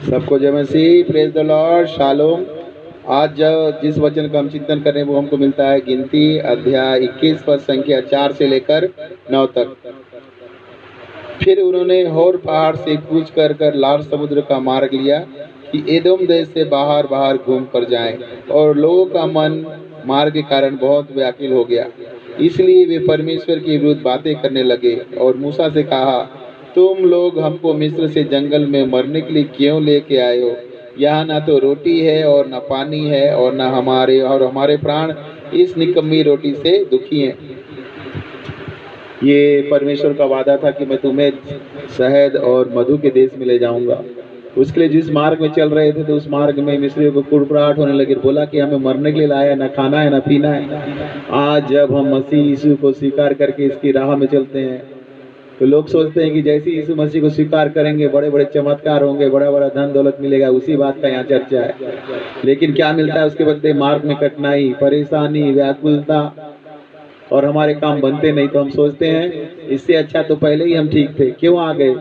सबको जय मसीह, praise the Lord, shalom. आज जिस वचन का हम चिंतन कर रहे हैं वो हमको मिलता है गिनती अध्याय 21 पद संख्या 4 से लेकर 9 तक। फिर उन्होंने होर पहाड़ से कूच कर कर लाल समुद्र का मार्ग लिया कि एदोम देश से बाहर बाहर घूम कर जाएं, और लोगों का मन मार्ग के कारण बहुत व्याकुल हो गया। इसलिए वे परमेश्वर के विरुद्ध बातें करने लगे और मूसा से कहा, तुम लोग हमको मिस्र से जंगल में मरने के लिए क्यों लेके आए हो? यहाँ ना तो रोटी है और न पानी है, और न हमारे प्राण इस निकम्मी रोटी से दुखी हैं। ये परमेश्वर का वादा था कि मैं तुम्हें शहद और मधु के देश में ले जाऊंगा। उसके लिए जिस मार्ग में चल रहे थे तो उस मार्ग में मिस्रियों को कुड़कुड़ाहट होने लगी। बोला कि हमें मरने के लिए लाया, ना खाना है ना पीना है। आज जब हम मसीह यीशु को स्वीकार करके इसकी राह में चलते हैं तो लोग सोचते हैं कि जैसे यीशु मसीह को स्वीकार करेंगे बड़े बड़े चमत्कार होंगे, बड़ा बड़ा धन दौलत मिलेगा। उसी बात का यहाँ चर्चा है, लेकिन क्या मिलता है उसके बदले? मार्ग में कठिनाई, परेशानी, व्याकुलता, और हमारे काम बनते नहीं। तो हम सोचते हैं इससे अच्छा तो पहले ही हम ठीक थे, क्यों आ गए?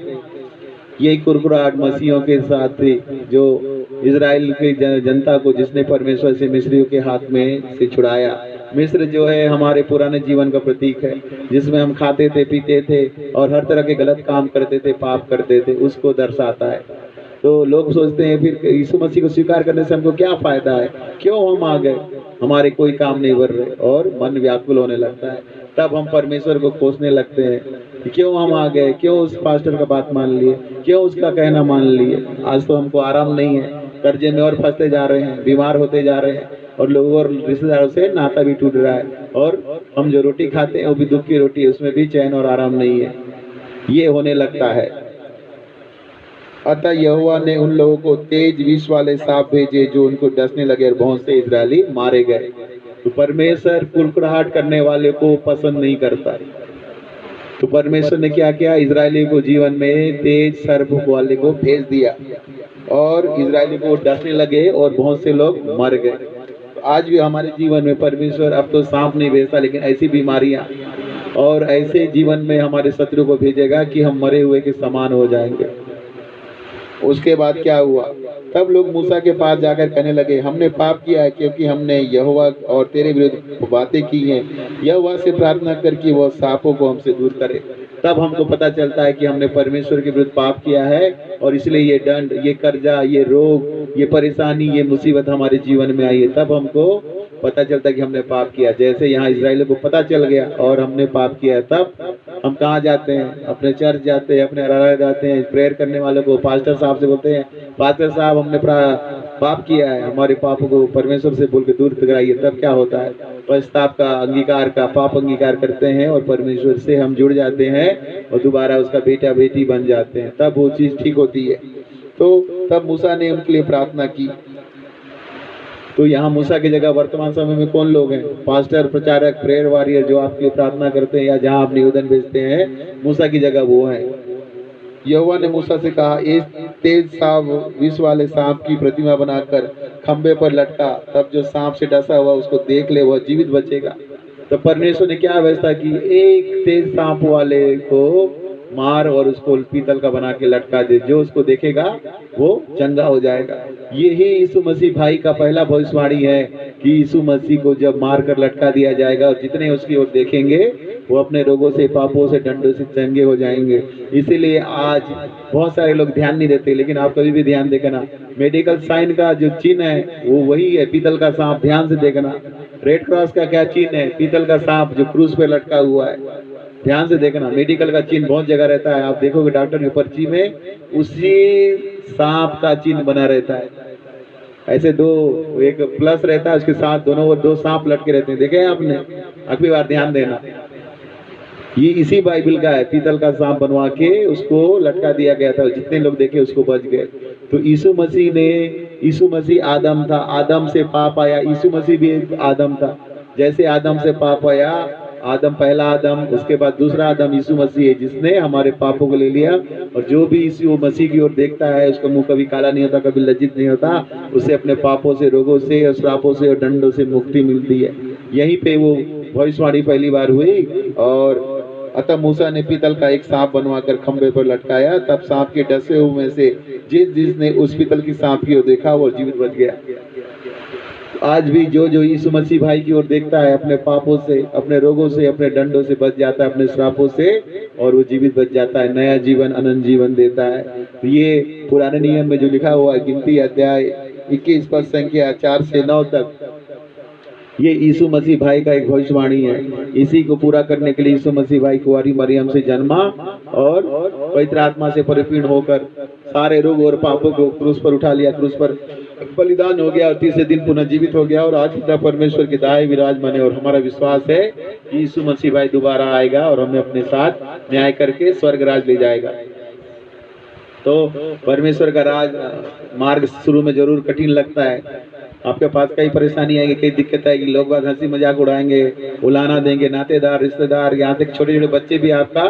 यही कुरकुराहट मसीहों के साथ थी, जो इजराइल की जनता को जिसने परमेश्वर से मिस्रियों के हाथ में से छुड़ाया। मिस्र जो है हमारे पुराने जीवन का प्रतीक है, जिसमें हम खाते थे, पीते थे और हर तरह के गलत काम करते थे, पाप करते थे, उसको दर्शाता है। तो लोग सोचते हैं फिर यीशु मसीह को स्वीकार करने से हमको क्या फायदा है, क्यों हम आ गए? हमारे कोई काम नहीं बढ़ रहे और मन व्याकुल होने लगता है। तब हम परमेश्वर को कोसने लगते हैं कि क्यों हम आ गए, क्यों उस पास्टर का बात मान लिए, क्यों उसका कहना मान लिए। आज तो हमको आराम नहीं है, कर्जे में और फंसते जा रहे हैं, बीमार होते जा रहे हैं, और लोगों और रिश्तेदारों से नाता भी टूट रहा है, और हम जो रोटी खाते हैं वो भी दुख की रोटी है, उसमें भी चैन और आराम नहीं है। ये होने लगता है। अतः यहोवा ने उन लोगों को तेज विष वाले सांप भेजे जो उनको डसने लगे और बहुत से इजरायली मारे गए। तो परमेश्वर कुड़कुड़ाहट करने वाले को पसंद नहीं करता। तो परमेश्वर ने क्या किया? इजरायली को जीवन में तेज सर्प वाले को भेज दिया और इजरायली को डसने लगे और बहुत से लोग मर गए। तो आज भी हमारे जीवन में परमेश्वर अब तो सांप नहीं भेजता, लेकिन ऐसी बीमारियां और ऐसे जीवन में हमारे शत्रु को भेजेगा कि हम मरे हुए के समान हो जाएंगे। उसके बाद क्या हुआ? तब लोग मूसा के पास जाकर कहने लगे, हमने पाप किया है क्योंकि हमने यहोवा और तेरे विरुद्ध बातें की हैं। यहोवा से प्रार्थना कर कि वह सांपों को हमसे दूर करे। तब हमको पता चलता है कि हमने परमेश्वर के विरुद्ध पाप किया है और इसलिए ये दंड, ये कर्जा, ये रोग, ये परेशानी, ये मुसीबत हमारे जीवन में आई है। तब हमको पता चलता है कि हमने पाप किया। जैसे यहाँ इजराइल को पता चल गया और हमने पाप किया, तब हम कहाँ जाते हैं? अपने चर्च जाते हैं, अपने आराधना जाते हैं। प्रेयर करने वालों को पास्टर साहब से बोलते हैं, पास्टर साहब हमने पाप किया है, हमारे पापों को परमेश्वर से बोल के दूर कराइए। तब क्या होता है? पश्चाताप का अंगीकार का पाप अंगीकार करते हैं और परमेश्वर से हम जुड़ जाते हैं और दोबारा उसका बेटा बेटी बन जाते हैं। तब वो चीज ठीक होती है। तो तब मूसा ने उनके लिए प्रार्थना की। तो यहाँ मूसा की जगह वर्तमान समय में कौन लोग हैं? पास्टर, प्रचारक, प्रेयर वॉरियर जो आपके लिए प्रार्थना करते हैं या जहाँ आप निवेदन भेजते हैं, मूसा की जगह वो है। यहोवा ने मूसा से कहा, एक तेज सांप, विष वाले सांप की प्रतिमा बनाकर खंबे पर लटका। तब जो सांप से डसा हुआ उसको देख ले, वह जीवित बचेगा। तो परमेश्वर ने क्या व्यवस्था की? एक तेज सांप वाले को मार और उसको पीतल का बना के लटका दे। जो उसको देखेगा वो चंगा हो जाएगा। यही यीशु मसीह भाई का पहला भविष्यवाणी है कि यीशु मसीह को जब मार कर लटका दिया जाएगा और जितने उसकी ओर देखेंगे वो अपने रोगों से, पापों से, डंडों से चंगे हो जाएंगे। इसीलिए आज बहुत सारे लोग ध्यान नहीं देते, लेकिन आप कभी भी ध्यान देखना, मेडिकल साइन का जो चिन्ह है वो वही है, पीतल का सांप। ध्यान से देखना, रेड क्रॉस का क्या चिन्ह है? पीतल का सांप जो क्रूस पे लटका हुआ है। ध्यान से देखना, मेडिकल का चिन्ह बहुत जगह रहता है। आप देखोगे डॉक्टर की पर्ची में उसी सांप का चिन्ह बना रहता है। ऐसे दो, एक प्लस रहता है, उसके साथ दोनों वो दो सांप लटके रहते हैं। देखे आपने? अगली बार ध्यान देना, ये इसी बाइबल का है। पीतल का सांप बनवा के उसको लटका दिया गया था, जितने लोग देखे उसको बच गए। तो यीशु मसीह आदम था, आदम से पाप आया। यीशु मसीह भी आदम था। जैसे आदम से पाप आया, आदम पहला आदम, उसके बाद दूसरा आदम यीशु मसीह है, जिसने हमारे पापों को ले लिया। और जो भी यीशु मसीह की ओर देखता है उसका मुंह कभी काला नहीं होता, कभी लज्जित नहीं होता। उसे अपने पापों से, रोगों से और श्रापों से और दंडों से मुक्ति मिलती है। यहीं पे वो भविष्यवाणी पहली बार हुई और अतः मूसा ने पीतल का एक सांप बनवाकर खंबे पर लटकाया। तब सांप के डसे हुए में से जिसने उस पीतल की सांप की ओर देखा वो जीवित बच गया। आज भी जो यीशु मसीह भाई की ओर देखता है, अपने पापों से, अपने रोगों से, अपने डंडों से बच जाता है, अपने श्रापों से, और वो जीवित बच जाता है, नया जीवन, अनंत जीवन देता है। ये पुराने नियम में जो लिखा हुआ है, गिनती अध्याय 21 पद संख्या 4 से 9 तक, ये यीशु मसीह भाई का एक भविष्यवाणी है। इसी को पूरा करने के लिए यीशु मसीह भाई कुंवारी मरियम से जन्मा और पवित्र आत्मा से परिपूर्ण होकर सारे रोग और पापों को क्रूस पर उठा लिया, क्रूस पर बलिदान हो गया और तीसरे दिन पुनः जीवित हो गया और आज पिता परमेश्वर के दाएं विराजमान है। और हमारा विश्वास है कि यीशु मसीह भाई दोबारा आएगा और हमें अपने साथ न्याय करके स्वर्ग राज ले जाएगा। तो परमेश्वर का राज मार्ग शुरू में जरूर कठिन लगता है। आपके पास कई परेशानी आएगी, कई दिक्कत आएगी, लोग बाग हंसी मजाक उड़ाएंगे, उलाना देंगे, नातेदार, रिश्तेदार, यहाँ तक छोटे छोटे बच्चे भी आपका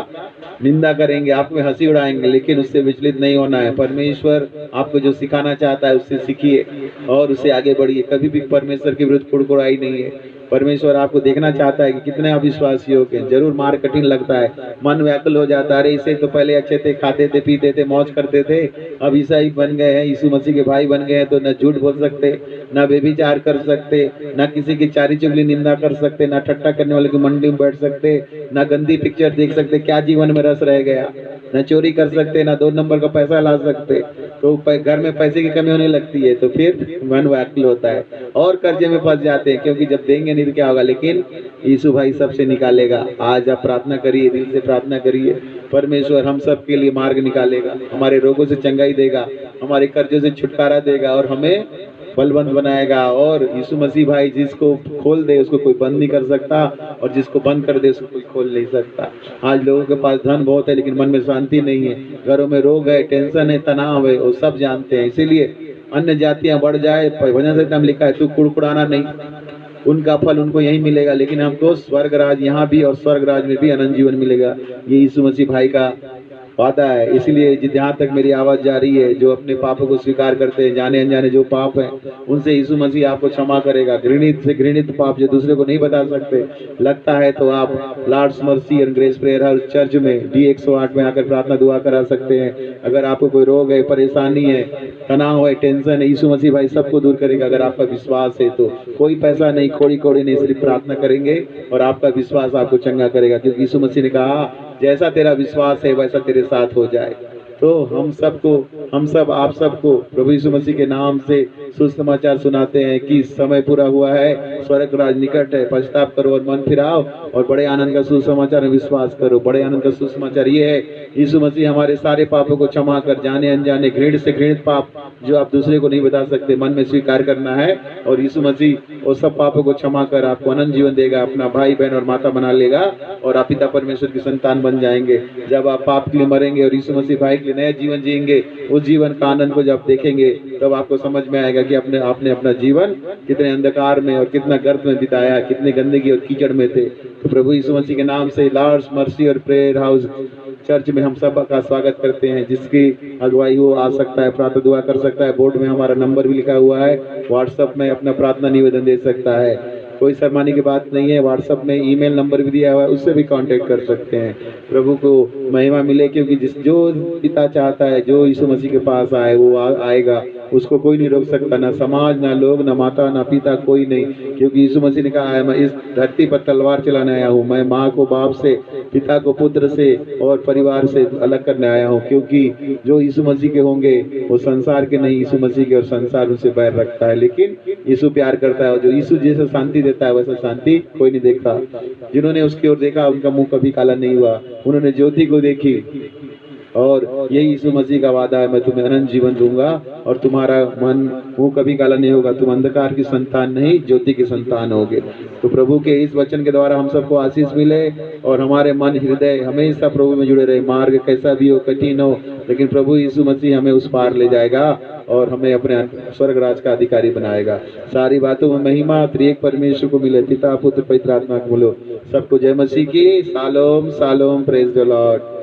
निंदा करेंगे, आप में हंसी उड़ाएंगे, लेकिन उससे विचलित नहीं होना है। परमेश्वर आपको जो सिखाना चाहता है उससे सीखिए और उससे आगे बढ़िए। कभी भी परमेश्वर के विरुद्ध कुड़कुड़ाई नहीं है। परमेश्वर आपको देखना चाहता है कि कितने अविश्वासी हो गए। जरूर मार कठिन लगता है, मन व्याकुल हो जाता है, अरे इसे तो पहले अच्छे थे, खाते थे, पीते थे, मौज करते थे, अब ईसाई बन गए हैं, यीशु मसीह के भाई बन गए हैं, तो न झूठ बोल सकते, न व्यभिचार कर सकते, न किसी की चारी चुगली निंदा कर सकते, न ठट्टा करने वाले की मंडी में बैठ सकते, न गंदी पिक्चर देख सकते, क्या जीवन में रस रह गया, न चोरी कर सकते, न 2 नंबर का पैसा ला सकते। तो घर में पैसे की कमी होने लगती है तो फिर मन व्याकुल होता है और कर्जे में फंस जाते हैं, क्योंकि जब देंगे नहीं तो क्या होगा। लेकिन यीशु भाई सबसे निकालेगा। आज आप प्रार्थना करिए, दिल से प्रार्थना करिए, परमेश्वर हम सब के लिए मार्ग निकालेगा, हमारे रोगों से चंगाई देगा, हमारे कर्जों से छुटकारा देगा और हमें बलवंत बनाएगा। और यीशु मसीह भाई जिसको खोल दे उसको कोई बंद नहीं कर सकता और जिसको बंद कर दे उसको कोई खोल नहीं सकता। आज लोगों के पास धन बहुत है लेकिन मन में शांति नहीं है, घरों में रोग है, टेंशन है, तनाव है, वो सब जानते हैं। इसीलिए अन्य जातियां बढ़ जाए, भजन संहिता में लिखा है तू कुड़कुड़ाना नहीं, उनका फल उनको यही मिलेगा, लेकिन हमको स्वर्ग राज यहाँ भी और स्वर्ग राज में भी अनंत जीवन मिलेगा। ये यीशु मसीह भाई का वादा है। इसलिए जहाँ तक मेरी आवाज जा रही है, जो अपने पापों को स्वीकार करते हैं, जाने अनजाने जो पाप है, उनसे यीशु मसीह आपको क्षमा करेगा। घृणित से घृणित पाप जो दूसरे को नहीं बता सकते, लगता है तो आप Lord's Mercy and Grace Prayer House Church में डी 108 में आकर प्रार्थना दुआ करा सकते हैं। अगर आपको कोई रोग है, परेशानी है, तनाव है, टेंशन है, यीशु मसीह भाई सबको दूर करेगा अगर आपका विश्वास है तो। कोई पैसा नहीं, खोड़ी कोड़ी नहीं, सिर्फ प्रार्थना करेंगे और आपका विश्वास आपको चंगा करेगा, क्योंकि यीशु मसीह ने कहा जैसा तेरा विश्वास है वैसा तेरे साथ हो जाए। तो हम सब आप सबको प्रभु यीशु मसीह के नाम से सुसमाचार सुनाते हैं कि समय पूरा हुआ है, स्वर्ग राज निकट है, पश्चाताप करो और मन फिराओ और बड़े आनंद का सुसमाचार में विश्वास करो। बड़े आनंद का सुसमाचार ये है, यीशु मसीह हमारे सारे पापों को क्षमा कर, जाने अनजाने घृणित से घृणित पाप जो आप दूसरे को नहीं बता सकते, मन में स्वीकार करना है और यीशु मसीह वो सब पापों को क्षमा कर आपको अनंत जीवन देगा, अपना भाई बहन और माता बना लेगा और आप पिता परमेश्वर की संतान बन जाएंगे। जब आप पाप के लिए मरेंगे और यीशु मसीह भाई के लिए नया जीवन जिएंगे, उस जीवन का आनंद को जब देखेंगे तब आपको समझ में आएगा कि आपने अपना जीवन कितने अंधकार में और कितना गर्त में बिताया, कितने गंदगी और कीचड़ में थे। तो प्रभु यीशु मसीह के नाम से लॉर्ड्स मर्सी और प्रेयर हाउस चर्च में हम सब का स्वागत करते हैं। जिसकी अगुवाई वो आ सकता है, प्रार्थना दुआ कर सकता है। बोर्ड में हमारा नंबर भी लिखा हुआ है, व्हाट्सएप में अपना प्रार्थना निवेदन दे सकता है। कोई शर्माने की बात नहीं है। व्हाट्सएप में ईमेल नंबर भी दिया हुआ है, उससे भी कांटेक्ट कर सकते हैं। प्रभु को महिमा मिले, क्योंकि जो पिता चाहता है जो यीशु मसीह के पास आए वो आएगा, उसको कोई नहीं रोक सकता, ना समाज, ना लोग, ना माता, ना पिता, कोई नहीं। क्योंकि यीशु मसीह ने कहा है मैं इस धरती पर तलवार चलाने आया हूँ, मैं माँ को बाप से, पिता को पुत्र से और परिवार से अलग करने आया हूँ। क्योंकि जो यीशु मसीह के होंगे वो संसार के नहीं, यीशु मसीह के, और संसार उनसे बैर रखता है। लेकिन यीशु प्यार करता है और जो यीशु जैसा शांति देता है वैसा शांति कोई नहीं देखता। जिन्होंने उसकी ओर देखा उनका मुंह कभी काला नहीं हुआ, उन्होंने ज्योति को देखी। और यही यीशु मसीह का वादा है, मैं तुम्हें अनंत जीवन दूंगा और तुम्हारा मुंह कभी काला नहीं होगा, तुम अंधकार की संतान नहीं ज्योति की संतान होगे। तो प्रभु के इस वचन के द्वारा हम सबको आशीष मिले और हमारे मन हृदय हमेशा प्रभु में जुड़े रहे। मार्ग कैसा भी हो, कठिन हो, लेकिन प्रभु यीशु मसीह हमें उस पार ले जाएगा और हमें अपने स्वर्ग राज का अधिकारी बनाएगा। सारी बातों में महिमा त्रिएक परमेश्वर को मिले, पिता पुत्र पवित्र आत्मा को बोलो। सबको जय मसीह की। Shalom shalom, praise the Lord.